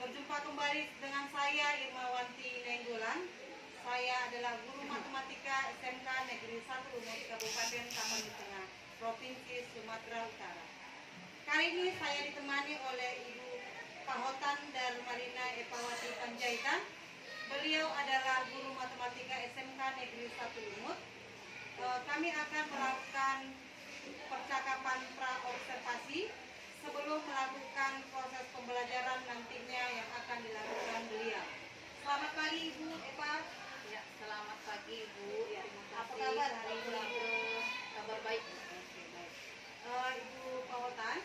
Berjumpa kembali dengan saya Irmawanti Nenggolan. Saya adalah guru matematika SMK Negeri 1 Lumut Kabupaten Tapanuli Tengah, Provinsi Sumatera Utara. Kali ini saya ditemani oleh Ibu Pahotan Darmarina Epawati Panjaitan. Beliau adalah guru matematika SMK Negeri 1 Lumut. Kami akan melakukan percakapan pra-observasi sebelum melakukan proses pembelajaran nantinya yang akan dilakukan beliau. Selamat pagi Ibu Epa. Ya, selamat pagi Ibu. Ya, terima kasih. Apa kabar hari ini? Kabar baik. Ibu Pahotan,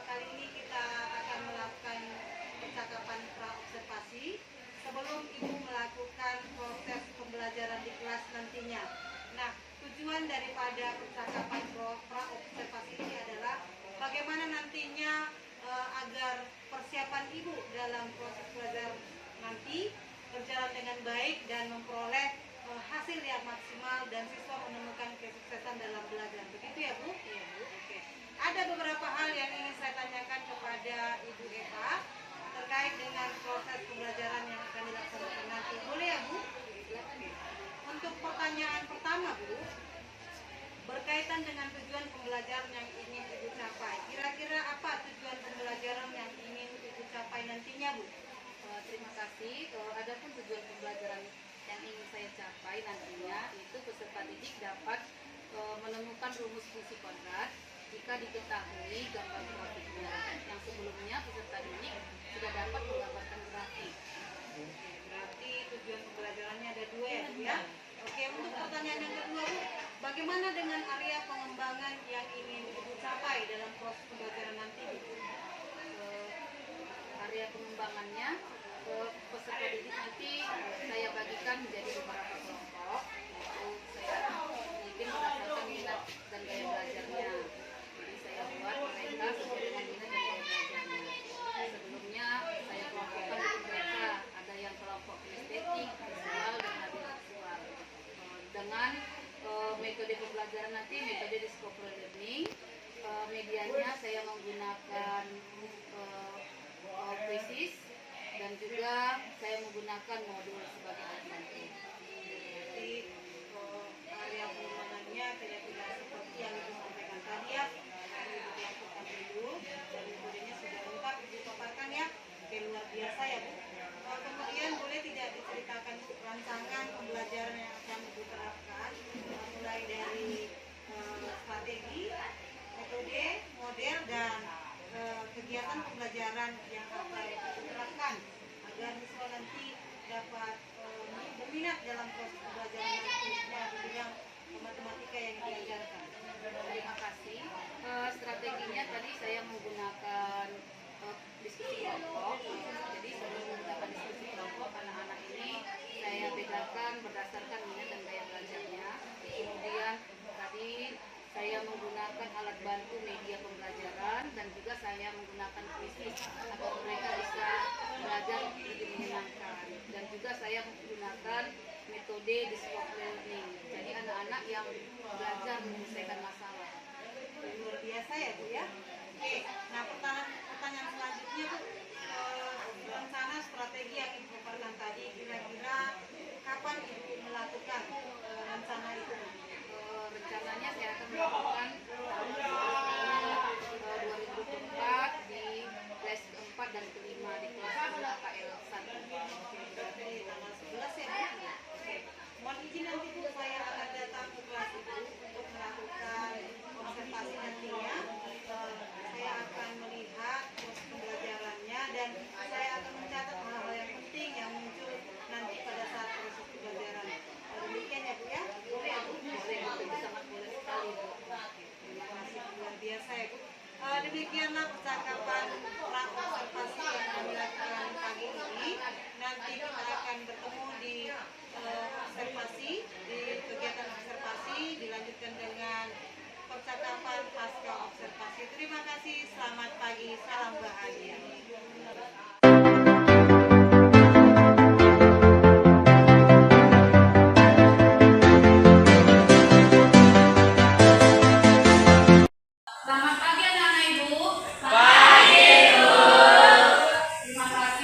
kali ini kita akan melakukan percakapan pra-observasi sebelum Ibu melakukan proses pembelajaran di kelas nantinya. Nah, tujuan daripada percakapan pra-observasi ini adalah bagaimana nantinya agar persiapan Ibu dalam proses belajar nanti berjalan dengan baik dan memperoleh hasil yang maksimal dan siswa menemukan kesuksesan dalam belajar. Begitu ya Bu? Iya Bu. Oke. Ada beberapa hal yang ingin saya tanyakan kepada Ibu Eva terkait dengan proses pembelajaran yang akan dilaksanakan nanti. Boleh ya Bu? Untuk pertanyaan pertama Bu, berkaitan dengan tujuan pembelajaran yang ingin Ibu capai. Kira-kira apa tujuan pembelajaran yang ingin Ibu capai nantinya Bu? Terima kasih. Adapun tujuan pembelajaran yang ingin saya capai nantinya itu peserta didik dapat menemukan rumus fungsi kuadrat jika diketahui gambar grafiknya. Yang sebelumnya peserta didik sudah dapat menggambarkan grafik. Berarti tujuan pembelajarannya ada dua ya Bu ya? Oke, untuk pertanyaan yang kedua Bu, bagaimana dengan area pengembangan yang ingin Ibu capai dalam proses pembelajaran nanti Bu? Area pengembangannya peserta didik nanti saya bagikan menjadi beberapa kelompok. Saya mungkin berdasarkan minat dan gaya belajarnya. Jadi saya buat mereka sesuai dengan minat dan gaya belajarnya. Sebelumnya saya kelompokkan dengan mereka, ada yang kelompok estetik, visual, dan visual. Dengan metode pembelajaran nanti metode discovery learning, medianya saya menggunakan quizzes dan juga saya menggunakan modul sebagai alat bantu. Jadi area pengembangannya tidak seperti yang Ibu sampaikan tadi ya. Ibu lakukan dulu dan metodenya sudah lengkap Ibu paparkan ya. Oke, luar biasa ya Bu. Kemudian boleh tidak diceritakan rancangan pembelajaran yang akan Ibu terapkan, mulai dari strategi, metode, model, dan kegiatan pembelajaran yang akan diterapkan agar siswa nanti dapat berminat dalam proses pembelajaran nantinya di bidang matematika yang diajarkan. Terima kasih. Strateginya tadi saya menggunakan diskusi kelompok. Jadi sebelum menggunakan diskusi kelompok, anak-anak ini saya bedakan berdasarkan minat dan gaya belajarnya. Kemudian tadi saya menggunakan alat bantu media pembelajaran dan juga saya menggunakan quizzes agar mereka bisa belajar lebih menyenangkan. Dan juga saya menggunakan metode discovery learning. Jadi anak-anak yang belajar menyelesaikan masalah. Luar biasa ya Bu ya. Oke, nah pertanyaan selanjutnya Bu, rencana strategi yang Ibu paparkan tadi kira-kira kapan Ibu melakukan rencana itu? Rencananya saya akan melakukan 2024 di kelas keempat dan kelima di kelas KL 1. Berarti tanggal 11 ya Bu? Oke, mohon izin nanti Bu saya akan datang ke kelas Ibu untuk melakukan observasi nantinya. Saya akan melihat proses pembelajarannya dan saya akan mencatat hal-hal yang penting yang muncul nanti pada saat proses pembelajaran. Demikian ya Bu ya? Boleh ya Bu? Itu sangat boleh sekali Bu. Terima kasih luar biasa ya Bu. Demikianlah percakapan pra-observasi yang kami lakukan pagi ini. Nanti kita akan bertemu di observasi, di kegiatan observasi, dilanjutkan dengan percakapan pasca observasi. Terima kasih, selamat pagi, salam bahagia. Selamat pagi anak-anak Ibu. Pagi Bu. Terima kasih.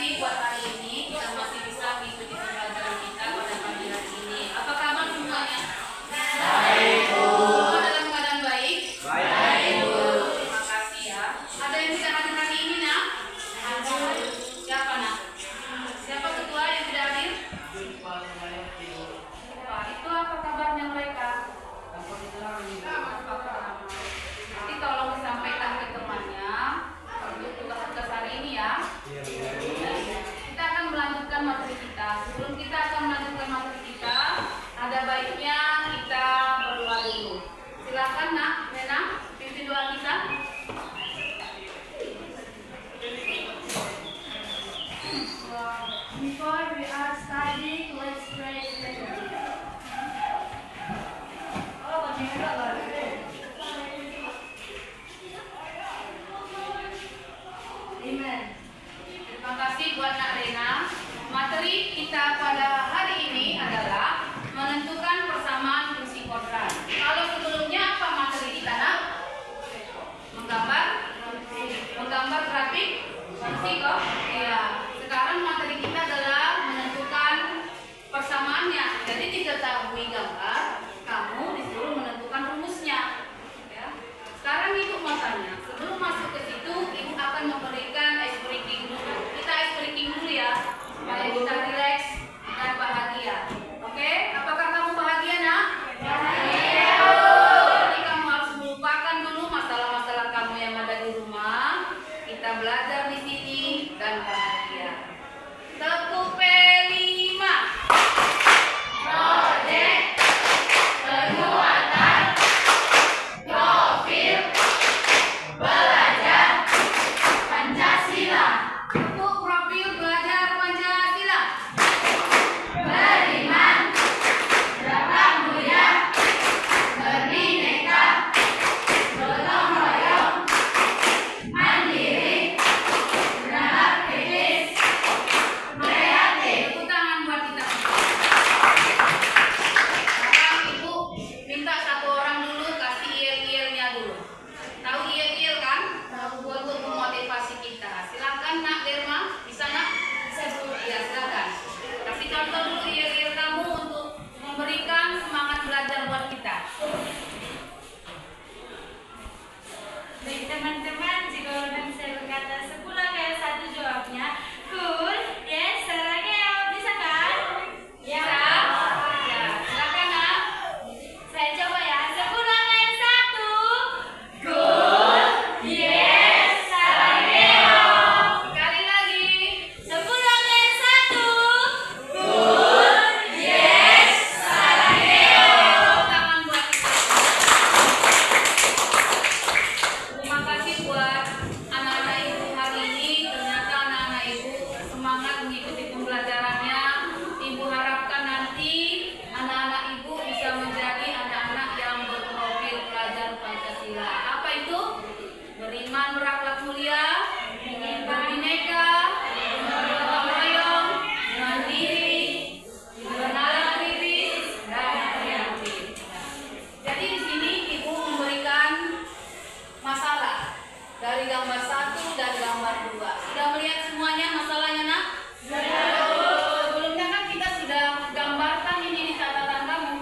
Kita belajar di sini dan perhatian. Tepuk P5. Proyek penguatan profil belajar Pancasila. Tepuk profil belajar Pancasila. Beriman, beragam mulia, berbineka, gotong royong, mandiri, berakhlak kritis, kreatif. Tepuk tangan buat kita. Sekarang Ibu minta satu orang dulu kasih yel-yelnya dulu. Tahu yel-yel kan? Untuk memotivasi kita. Silakan Nak Derma, bisa Nak? Bisa Bu. Ya, silakan. Kasih contoh dulu yel-yel kamu untuk memberikan semangat belajar buat kita. Baik teman-teman, jika orang saya berkata 10 kali 1 jawabnya cool, yes, sarangnya bisa kan? Ya. Ya, silakan Nak. Saya coba ya, 10 kali 1 cool, yes, sarangnya. Sekali lagi. 10 kali 1 cool, yes, sarangnya. Tepuk tangan buat kita. Terima kasih buat anak-anak Ibu hari ini. Ternyata anak-anak Ibu semangat mengikuti pembelajarannya. Ibu harapkan nanti anak-anak Ibu bisa menjadi anak-anak yang berprofil pelajar Pancasila. Apa itu? Beriman, berakhlak mulia, berbineka, gotong royong, mandiri, bernalar kritis, dan kreatif. Jadi di sini Ibu memberikan masalah dari gambar 1 dan gambar 2. Sudah melihat semuanya masalahnya, Nak? Sebelumnya kan kita sudah gambarkan ini di catatan kamu.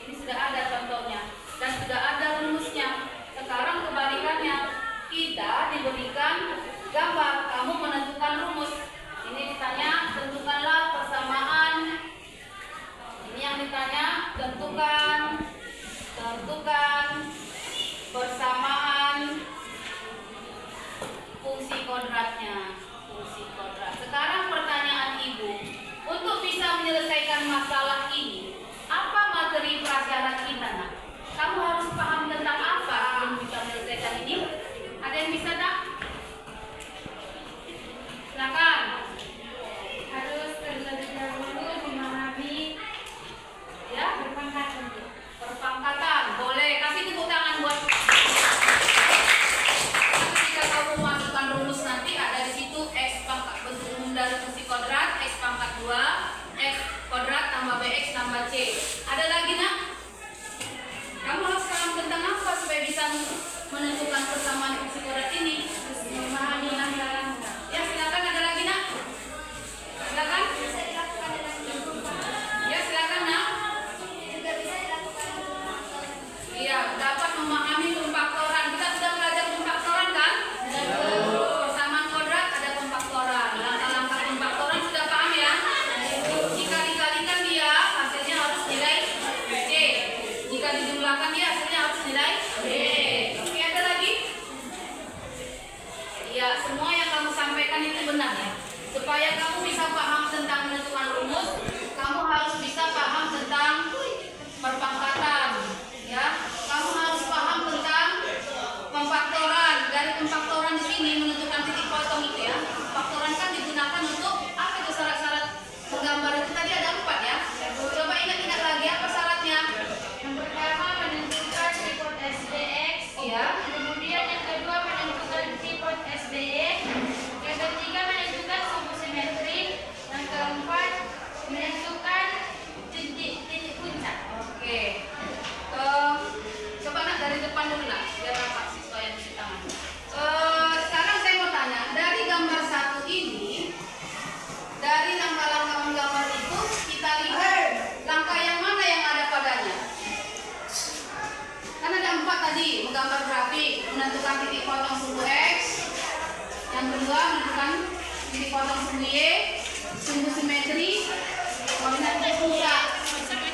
Ini sudah ada contohnya dan sudah ada rumusnya. Sekarang kebalikannya, kita diberikan gambar, kamu menentukan rumus. Ini ditanya tentukanlah persamaan. Ini yang ditanya tentukan persamaan fungsi kodratnya. Fungsi kodrat. Sekarang pertanyaan Ibu, untuk bisa menyelesaikan masalah ini, apa materi prasyarat kita, Nak? Kamu harus paham tentang apa sebelum bisa menyelesaikan ini? Ada yang bisa, Nak? Silakan. Harus terlebih dahulu memahami Ya, perpangkatan. perpangkatan. Boleh kasih tepuk tangan buat. Ketika kamu masukkan rumus nanti ada di situ x pangkat bentuk umum dari fungsi kodrat x pangkat 2 x kodrat tambah bx tambah c. Ada lagi, Nak? Kamu harus paham tentang apa supaya bisa menentukan persamaan fungsi kodrat ini? Memahami anggaran. Ya, silakan. Ada lagi, Nak? Silakan. Ya, silakan, Nak. Iya, dapat memahami pemfaktoran. Kita sudah belajar pemfaktoran kan? Persamaan kodrat ada pemfaktoran. Langkah-langkah pemfaktoran sudah paham ya? Jika dikalikan dia, hasilnya harus nilai C. Jika dijumlahkan dia, hasilnya harus nilai B. Oke, ada lagi? Iya, semua yang kamu sampaikan itu benar ya. Supaya kamu bisa paham tentang menentukan rumus, kamu harus bisa paham tentang perpangkatan. Ya, kamu harus paham tentang pemfaktoran. Dari pemfaktoran di sini menentukan titik potong itu ya. Pemfaktoran kan digunakan untuk apa itu syarat-syarat menggambar itu tadi ada 4 ya. Coba ingat-ingat lagi apa syaratnya? Yang pertama menentukan tripod SDX. Iya. Kemudian yang kedua menentukan tripod SBY. Yang ketiga menentukan suku simetri. Yang keempat menentukan titik puncak. Oke. Coba Nak dari depan dulu Nak, biar rapat siswa yang di tangan. Sekarang saya mau tanya, dari gambar 1 ini, dari langkah-langkah menggambar itu, kita lihat langkah yang mana yang ada padanya. Kan ada 4 tadi, menggambar grafik, menentukan titik potong sumbu X. Yang kedua, menentukan titik potong sumbu Y, sumbu simetri, koordinat pusat.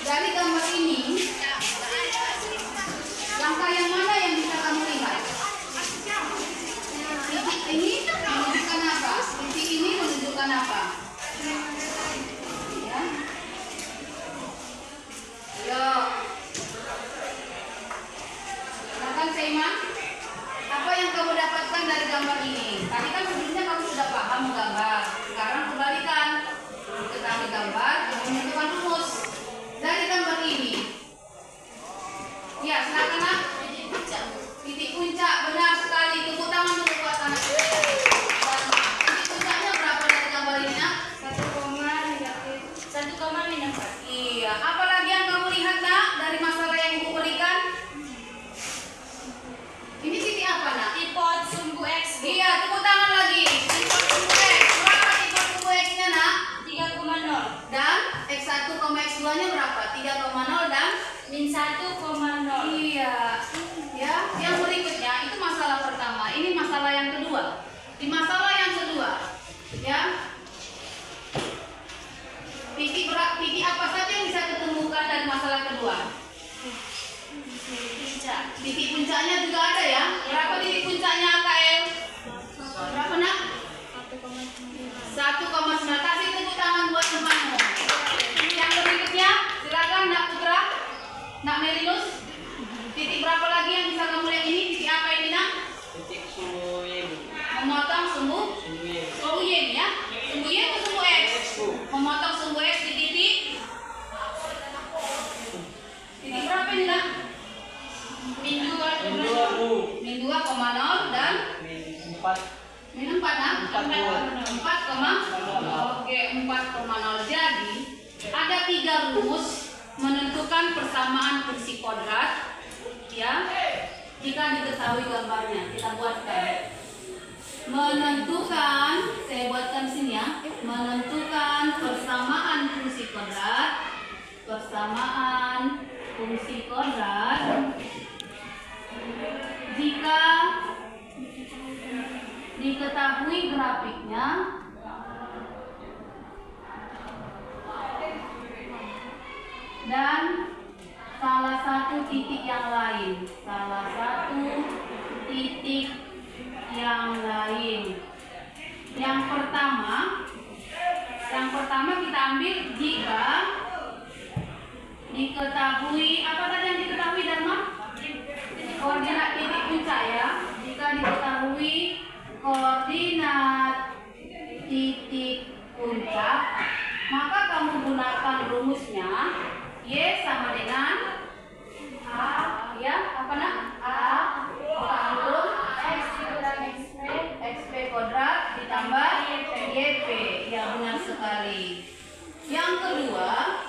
Dari gambar ini, langkah yang mana yang bisa kamu lihat? Titik ini mengatakan apa? Ya. Ayo. Silakan Seiman. Apa yang kamu dapatkan dari gambar ini? Tadi kan sebelumnya kamu sudah paham gambar. Sekarang kembalikan. Ketahui gambar, kamu menentukan rumus dari gambar ini. Ya, silakan nak. Titik puncak, benar sekali. Tepuk tangan dulu buat anak. Titik puncaknya berapa dari gambar ini nak? 1,4. Iya. Apalagi yang kamu lihat nak dari masalah yang ibu berikan? Ini titik apa nak? Tripod sumbu X. Iya, tepuk tangan lagi. Tripod sumbu X. Berapa tripod sumbu X-nya nak? 3,0. Dan X1, X2-nya berapa? 3,0 dan -1,0. iya. Ya, yang berikutnya itu masalah pertama. Ini masalah yang kedua. Di masalah yang kedua, ya. Titik apa saja yang bisa ditemukan dari masalah kedua? Puncak. Titik puncaknya juga ada ya. Berapa titik puncaknya KL? Berapa nak? 1,9. Kasih tepuk tangan buat temanmu. Yang berikutnya, silakan Nak Putra, Nak Melinus. Titik berapa lagi yang bisa kamu lihat ini? Titik apa ini nak? Titik sumbu Y, Bu. Memotong sumbu Sumbu Y. sumbu Y ya. Sumbu Y atau sumbu X? Memotong sumbu X di titik. Titik berapa ini nak? Min 2. Min 2, Bu. Min 2,0 dan Min 4. min 4 nak? 4,0. 4, oke 4,0. Jadi ada 3 rumus menentukan persamaan fungsi kuadrat. Ya, jika diketahui gambarnya, kita buatkan. Menentukan, saya buatkan sini ya. Menentukan persamaan fungsi kuadrat, persamaan fungsi kuadrat. Jika diketahui grafiknya, dan salah satu titik yang lain, Yang pertama kita ambil jika diketahui, apa tadi yang diketahui Dharma? Koordinat titik puncak ya. Jika diketahui koordinat titik puncak, maka kamu gunakan rumusnya Y sama dengan A, ya, apa nak? A panggung X dikurang XP kuadrat ditambah YP. Ya, benar sekali. Yang kedua,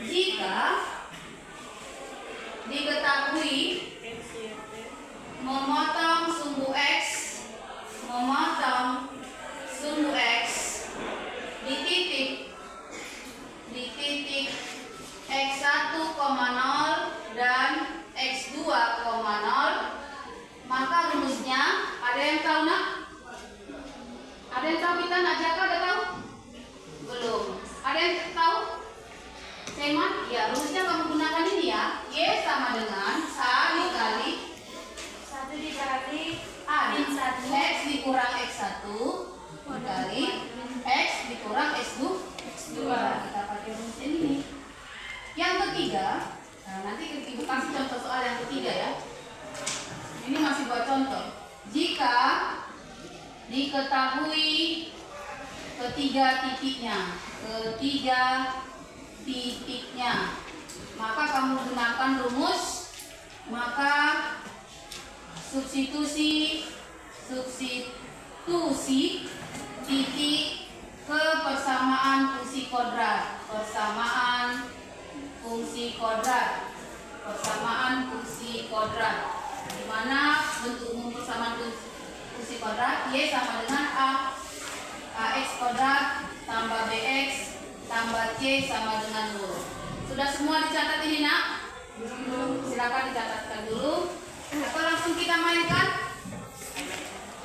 jika diketahui memotong sumbu X di titik X1,0 dan X2,0, maka rumusnya ada yang tahu nak? Ada yang tahu kita nak Jaka ada tahu? Belum. Ada yang tahu? Seman? Ya, rumusnya kamu gunakan ini ya. Y sama dengan A dikali 1 dikali A min 1 X dikurang X1 dikali X dikurang X2. Kita pakai rumus ini. Yang ketiga, nah nanti ibu kasih contoh soal yang ketiga ya. Ini masih buat contoh. Jika diketahui ketiga titiknya, maka kamu gunakan rumus, maka substitusi titik ke persamaan fungsi kuadrat, di mana bentuk umum persamaan fungsi kuadrat Y sama dengan AX kuadrat tambah BX tambah C sama dengan 0. Sudah semua dicatat ini nak? Silakan dicatatkan dulu. Atau langsung kita mainkan?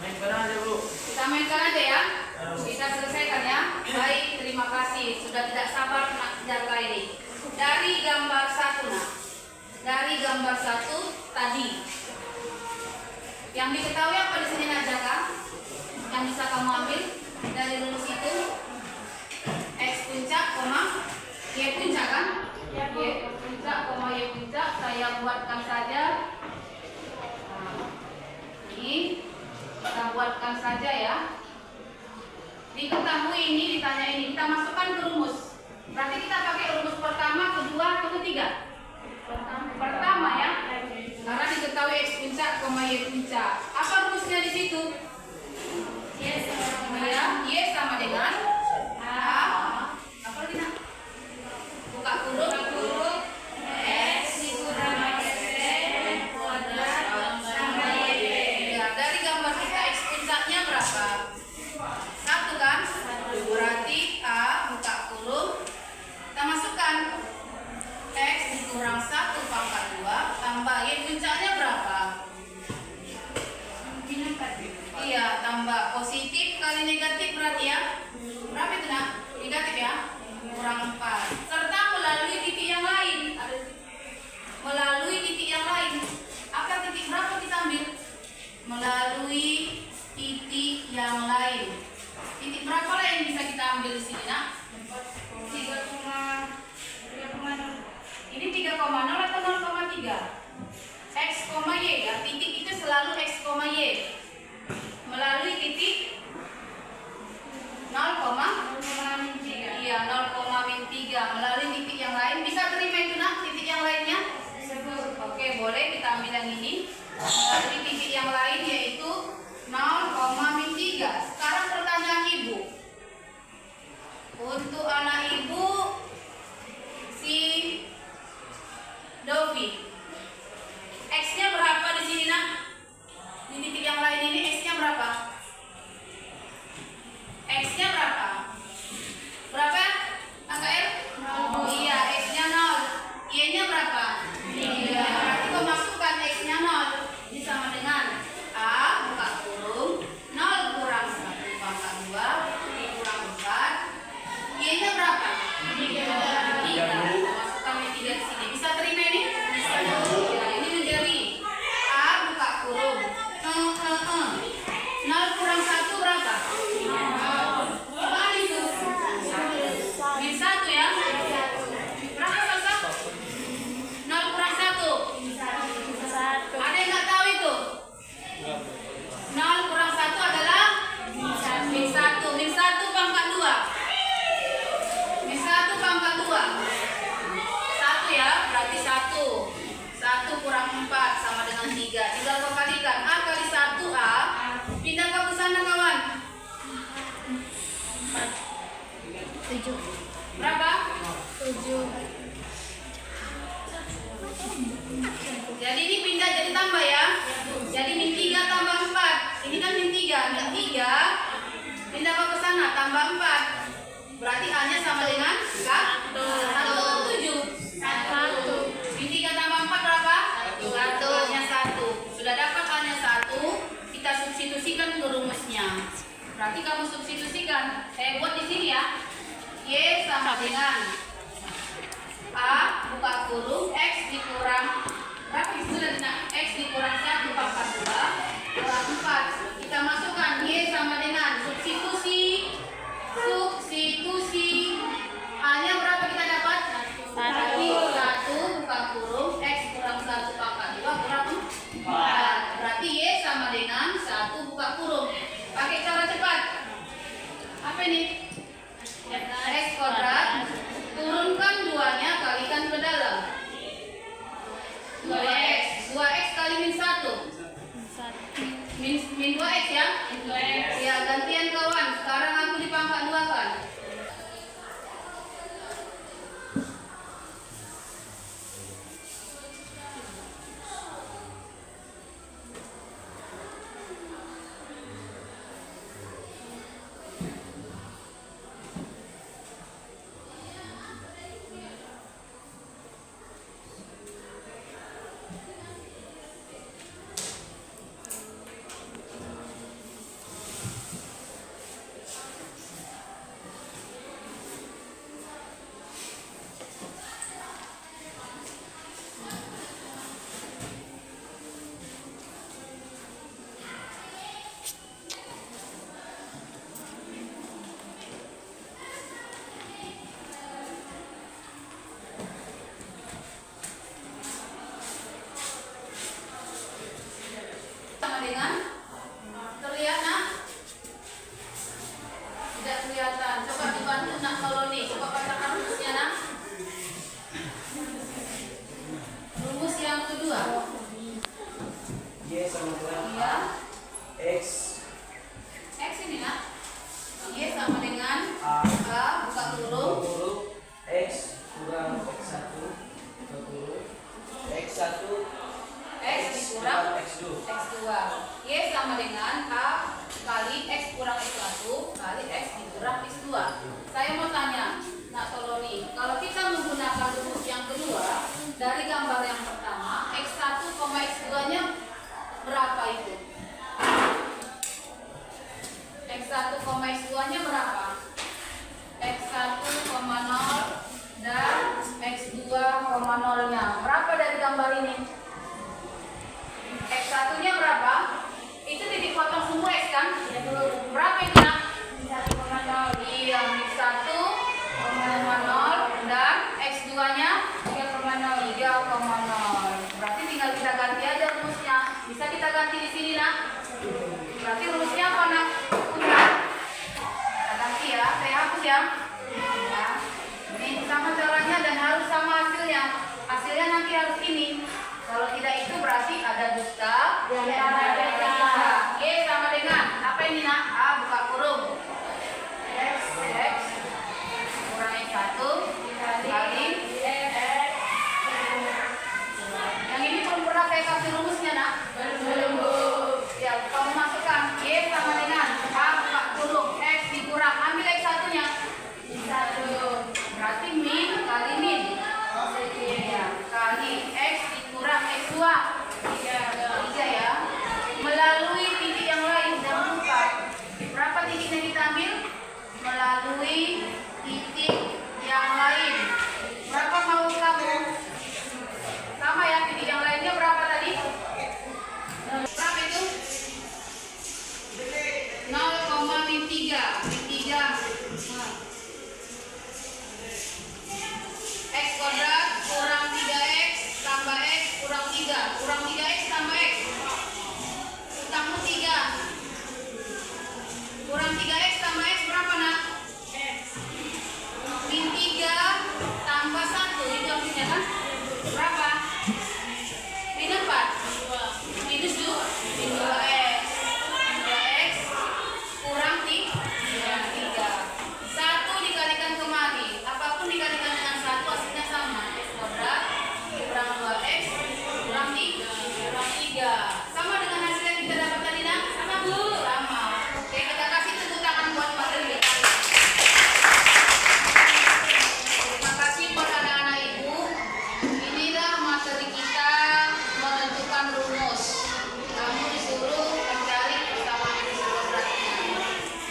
Mainkan aja, Bu. Kita mainkan aja ya. Kita selesaikan ya. Baik, terima kasih. Sudah tidak sabar nak Jaka ini. Dari gambar 1 nak. Dari gambar 1 tadi. Yang diketahui apa di sini nak Jaka? Yang bisa kamu ambil dari rumus itu? buatkan saja ya. Diketahui ini, ditanya ini, kita masukkan ke rumus. Berarti kita pakai rumus pertama, kedua, atau ketiga? Pertama ya. Karena diketahui X puncak, Y puncak. Apa rumusnya di situ? Y sama dengan A. Apa lagi nak? Buka kurung X dikurang XD kuadrat tambah YB. Ya, dari gambar kita X puncaknya berapa? 1 kan? Berarti A buka kurung kita masukkan X dikurang 1 pangkat 2 tambah Y puncaknya berapa? Iya, tambah positif kali negatif berarti ya. Berapa itu nak? Negatif ya? Kurang 4. Serta melalui titik yang lain. Melalui titik yang lain. Apa titik berapa kita ambil? Melalui titik yang lain. Titik berapa lah yang bisa kita ambil di sini nak? 3,0. Ini 3,0 atau 0,3? X, Y ya. Titik itu selalu X, Y. Melalui titik 0,3. Iya, 0,3 melalui titik yang lain. Bisa terima itu nak titik yang lainnya? Oke, boleh kita ambil yang ini. Melalui titik yang lain yaitu 0,3. Sekarang pertanyaan ibu. Untuk anak ibu si Dovi, X-nya berapa di sini nak? Di titik yang lain ini X-nya berapa? X-nya berapa? Berapa? Angka R? Oh iya, X-nya 0. Y-nya berapa? 3. Berarti kau masukkan X-nya 0. Ini sama dengan A buka kurung 0 kurang 1 pangkat 2 kurang 4. Y-nya berapa? 3. Masukkan Y3 di sini. Bisa terima ini? Bisa. Ya, ini menjadi A buka kurung 0 kurang 1 berapa? 0. Gimana itu? Min 1 ya? Berapa Sasa? 0 kurang 1? Ada yang nggak tahu itu? 0 kurang 1 adalah? Min 1. Min 1 pangkat 2. Min 1 pangkat 2. 1 ya? Berarti 1. 1 kurang 4 sama dengan 3. Tinggal kau kalikan. A kali 1A. Pindah kau ke sana kawan. 7. Berapa? 7. Jadi ini pindah jadi tambah ya. Jadi min 3 tambah 4. Ini kan min 3. Min 3. Pindah kau ke sana tambah 4. Berarti A-nya sama dengan 1. 7. 1. Min 3 tambah 4 berapa? 1. A-nya 1. Sudah dapat A-nya 1. Kita substitusikan ke rumusnya. Berarti kamu substitusikan. Saya buat di sini ya. Y sama dengan A buka kurung X dikurang berapa sudah nak? X dikurang 1 pangkat 2 kurang 4. Kita masukkan Y sama dengan substitusi. A-nya berapa kita dapat? 1 buka kurung X kurang 1 pangkat 2 kurang 4. Berarti Y sama dengan 1 buka kurung. Pakai cara cepat. Apa ini? X kuadrat. Turunkan 2-nya kalikan ke dalam. 2x. 2x kali min 1. Min 2x ya? Ya, gantian kawan. Sekarang aku di pangkat 2 kan. 3. X kuadrat kurang 3x tambah x kurang 3. Kurang 3x tambah x. Utangmu 3. Kurang 3x tambah x berapa nak? Min 3 tambah 1. Itu artinya kan? Berapa? Min 4. Minus 2. Min 2x. 2x kurang 3. 1 dikalikan kemari. Apapun dikalikan dengan 1 hasilnya sama. X kuadrat kurang 2x kurang 3. Sama dengan hasil yang kita dapat tadi nak? Sama Bu? Sama. Oke, kita kasih tepuk tangan buat materi. Terima kasih buat anak-anak ibu. Inilah materi kita menentukan rumus. Kamu disuruh mencari persamaan kuadratnya.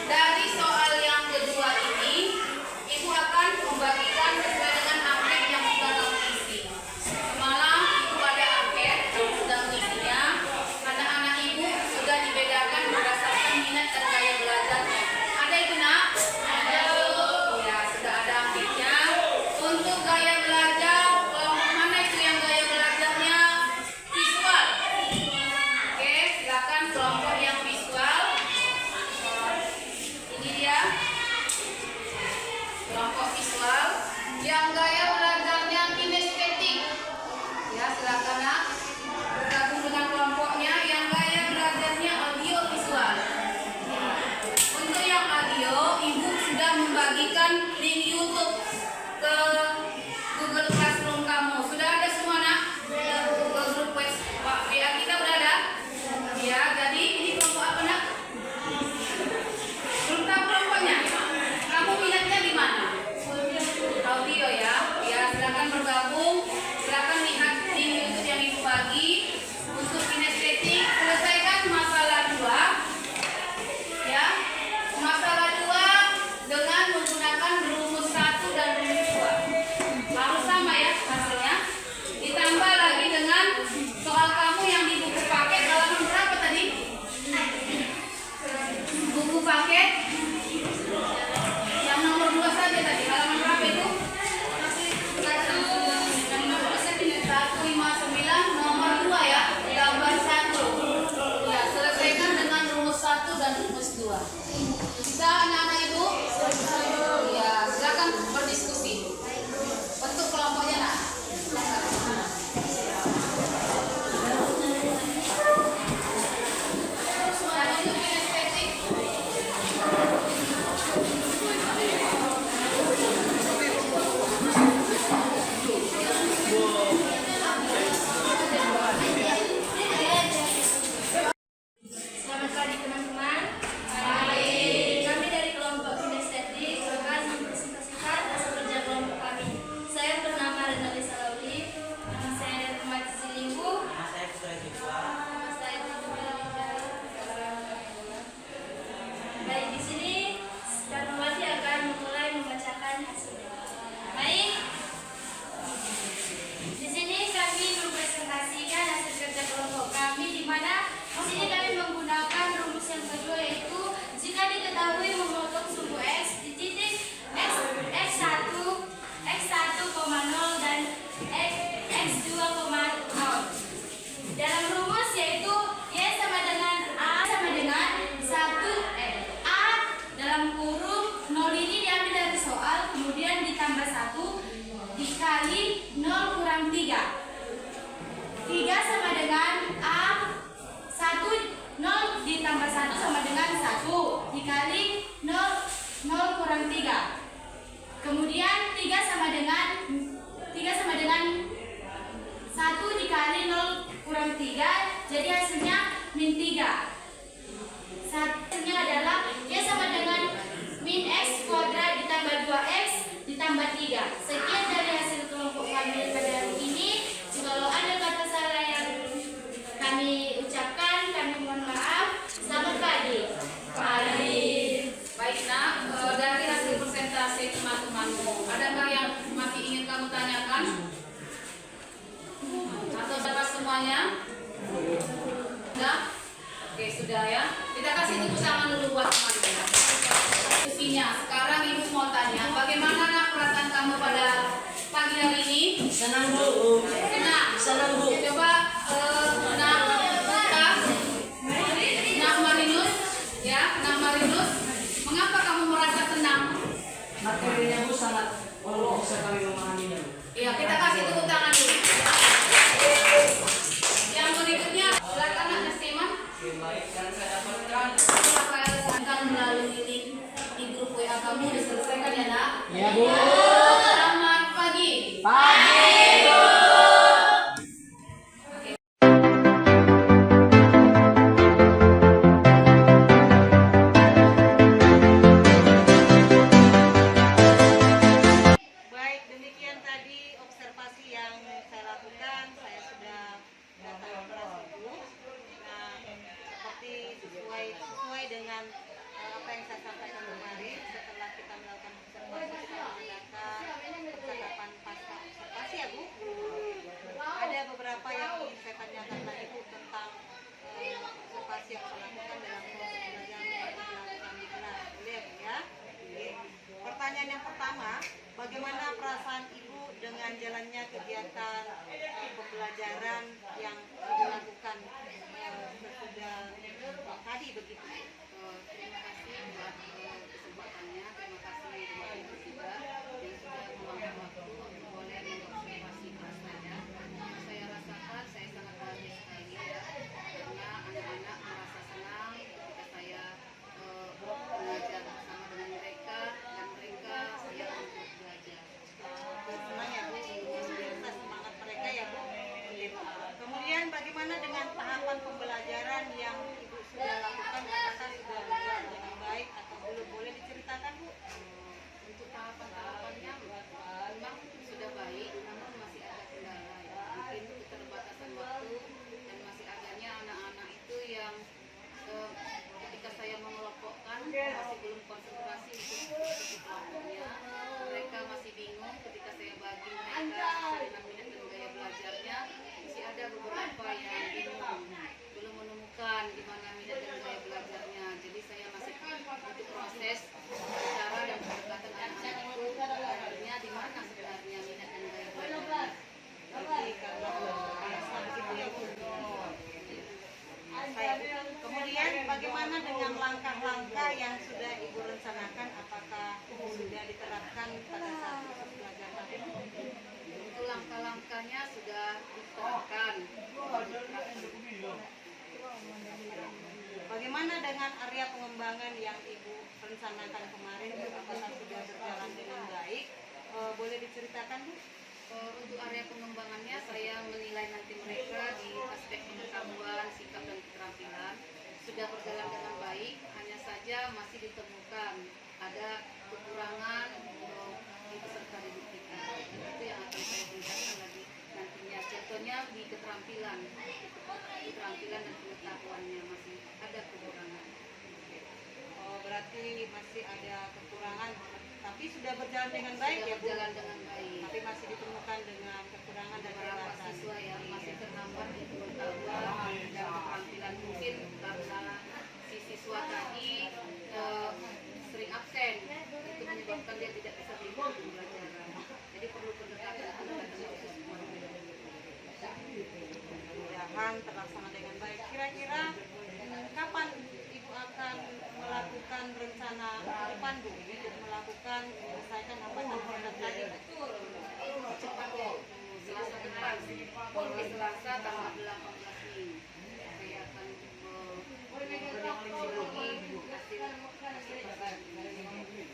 Dari soal yang kedua ini, ibu akan membagikan sesuai dengan angket yang sudah kamu isi. Semalam ibu ada angket yang sudah mengisinya. Anak-anak ibu sudah dibedakan berdasarkan minat dan gaya belajarnya. Ada itu nak? Ada. Ya, sudah ada anketnya. Untuk gaya belajar, kelompok mana itu yang gaya belajarnya visual? Oke, silakan kelompok yang visual. Ini dia kelompok visual. Yang gaya belajarnya kinestetik. Ya, silakan nak bergabung dengan kelompoknya yang gaya belajarnya audio visual. Untuk yang audio, ibu sudah membagikan link YouTube ke Google Classroom kamu. Sudah ada semua nak? Ke grup WA kita udah ada? Ya, jadi ini kelompok apa nak? Belum tahu kelompoknya? Kamu minatnya di mana? Audio ya. Ya, silakan bergabung. Silakan lihat link YouTube yang ibu bagi. Untuk kinestetik, selesaikan masalah 2. Ya, masalah 2 dengan menggunakan rumus 1 dan rumus 2. Harus sama ya hasilnya. Ditambah lagi dengan soal kamu yang di buku paket halaman berapa tadi? Buku paket yang nomor 2 saja tadi. Halaman berapa itu? 159 nomor 2 ya. Gambar 1. Ya, selesaikan dengan rumus 1 dan rumus 2. Bisa anak-anak ibu? Ya, silakan berdiskusi. Bentuk kelompoknya nak. Dan untuk kinestetik. Selamat pagi teman-teman. Kami dari kelompok kinestetik akan mempresentasikan hasil kerja kelompok kami. Saya bernama Renalisa Lauli. Saya dari tempat Silinggu. Saya Putra Siswa. Saya juga baik di sini. Tanwati akan mulai membacakan hasilnya. Baik. Di sini kami mempresentasikan hasil kerja kelompok kami, di mana di sini kami menggunakan rumus yang kedua, yaitu jika diketahui memotong sumbu x di titik x1, x1,0 dan x2,0. Dalam rumus yaitu y sama dengan a sama dengan 1 a dalam kurung 0 ini diambil dari soal, kemudian ditambah 1 dikali 0 kurang 3. 3 sama dengan a 1, 0 ditambah 1 sama dengan 1 dikali 0 kurang 3. Kemudian 3 sama dengan 1 dikali 0 kurang 3, jadi hasilnya min 3. Hasilnya adalah y sama dengan min x kuadrat ditambah 2x ditambah 3. Sekian dari hasil kelompok kami pada hari ini. Jikalau ada kata salah yang kami ucapkan, kami mohon maaf. Selamat pagi. Baik nak, dari hasil presentasi teman-temanmu, adakah yang masih ingin kamu tanyakan? Atau dapat semuanya? Enggak? Oke, Ya, sekarang Ibu mau tanya, bagaimana nak perasaan kamu pada pagi hari ini? Senang Bu. Senang Bu. Coba nak Marinus, ya, nak Marinus, mengapa kamu merasa senang? Materinya Bu sangat bisa kami memahaminya Bu. Iya, kita kasih tepuk tangan dulu. Yang berikutnya, silakan Nak Nasiman. Baik, yang saya dapatkan. Akan melalui link di grup WA kamu diselesaikan ya nak? Iya Bu. Selamat pagi. Baik, demikian tadi observasi yang saya lakukan. Saya sudah datang ke kelas Ibu. Nah, seperti sesuai dengan apa yang saya sampaikan kemarin, setelah kita melakukan observasi, kita mengadakan percakapan pasca observasi ya Bu. Ada beberapa yang ingin saya tanyakan lagi Bu tentang observasi yang saya lakukan dalam proses belajar yang dilakukan di kelas. Boleh ya? Oke. Pertanyaan yang pertama, bagaimana perasaan Ibu dengan jalannya kegiatan pembelajaran yang dilakukan sesudah tadi begitu? Terima kasih buat kesempatannya, terima kasih buat Ibu juga yang sudah meluangkan waktu untuk boleh mengobservasi kelas saya. Saya rasakan saya sangat bahagia sekali ya, karena anak-anak merasa senang ketika saya belajar bersama dengan mereka dan mereka siap untuk belajar. Senang ya Bu, biasa semangat mereka ya Bu. Oke. Kemudian bagaimana dengan tahapan pembelajaran yang Ibu sudah lakukan? Apakah sudah berjalan dengan baik atau belum? Boleh diceritakan Bu? Untuk tahapan-tahapannya memang sudah baik, namun masih ada kendala ya. Mungkin keterbatasan waktu dan masih adanya anak-anak itu yang ketika saya mengelompokkan masih belum konsentrasi untuk kelompoknya. Mereka masih bingung ketika saya bagi mereka sesuai dengan minat dan gaya belajarnya. Masih ada beberapa yang bingung, belum menemukan di mana minat dan gaya belajarnya. Jadi saya masih untuk proses cara dan pendekatan anak-anak itu sebenarnya di mana sebenarnya minat dan gaya belajarnya. Jadi karena begitu ya Bu. Baik. Kemudian bagaimana dengan langkah-langkah yang sudah Ibu rencanakan? Apakah sudah diterapkan pada saat proses belajar tadi? Untuk langkah-langkahnya sudah diterapkan. Bagaimana dengan area pengembangan yang Ibu rencanakan kemarin? Apakah sudah berjalan dengan baik? Boleh diceritakan Bu? Untuk area pengembangannya saya menilai nanti mereka di aspek pengetahuan, sikap dan keterampilan sudah berjalan dengan baik, hanya saja masih ditemukan ada kekurangan di peserta didik kita. Itu yang akan saya tingkatkan lagi nantinya. Contohnya di keterampilan dan pengetahuannya masih ada kekurangan. Oh, berarti masih ada kekurangan, tapi sudah berjalan dengan baik Sudah ya Bu? berjalan dengan baik. Tapi masih ditemukan dengan kekurangan dan Beberapa keterbatasan. siswa yang masih terhambat di pengetahuan dan keterampilan mungkin karena si siswa tadi sering absen, itu menyebabkan dia tidak bisa mengikuti pembelajaran. Jadi perlu pendekatan khusus. Mudah-mudahan terlaksana dengan baik. Kira-kira kapan Ibu akan melakukan rencana ke depan Bu untuk melakukan menyelesaikan hambatan tadi? Cepat kok. Selasa depan, di Selasa tanggal 18 Mei, saya akan meneliti hasil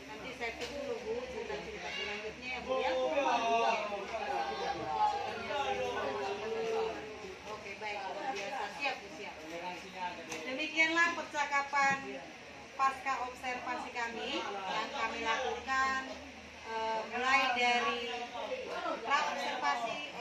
Nanti saya tunggu dulu Bu cerita-cerita selanjutnya ya Bu ya. Oke baik, luar biasa, siap Bu, siap. Demikianlah percakapan pasca observasi kami yang kami lakukan mulai dari pra observasi,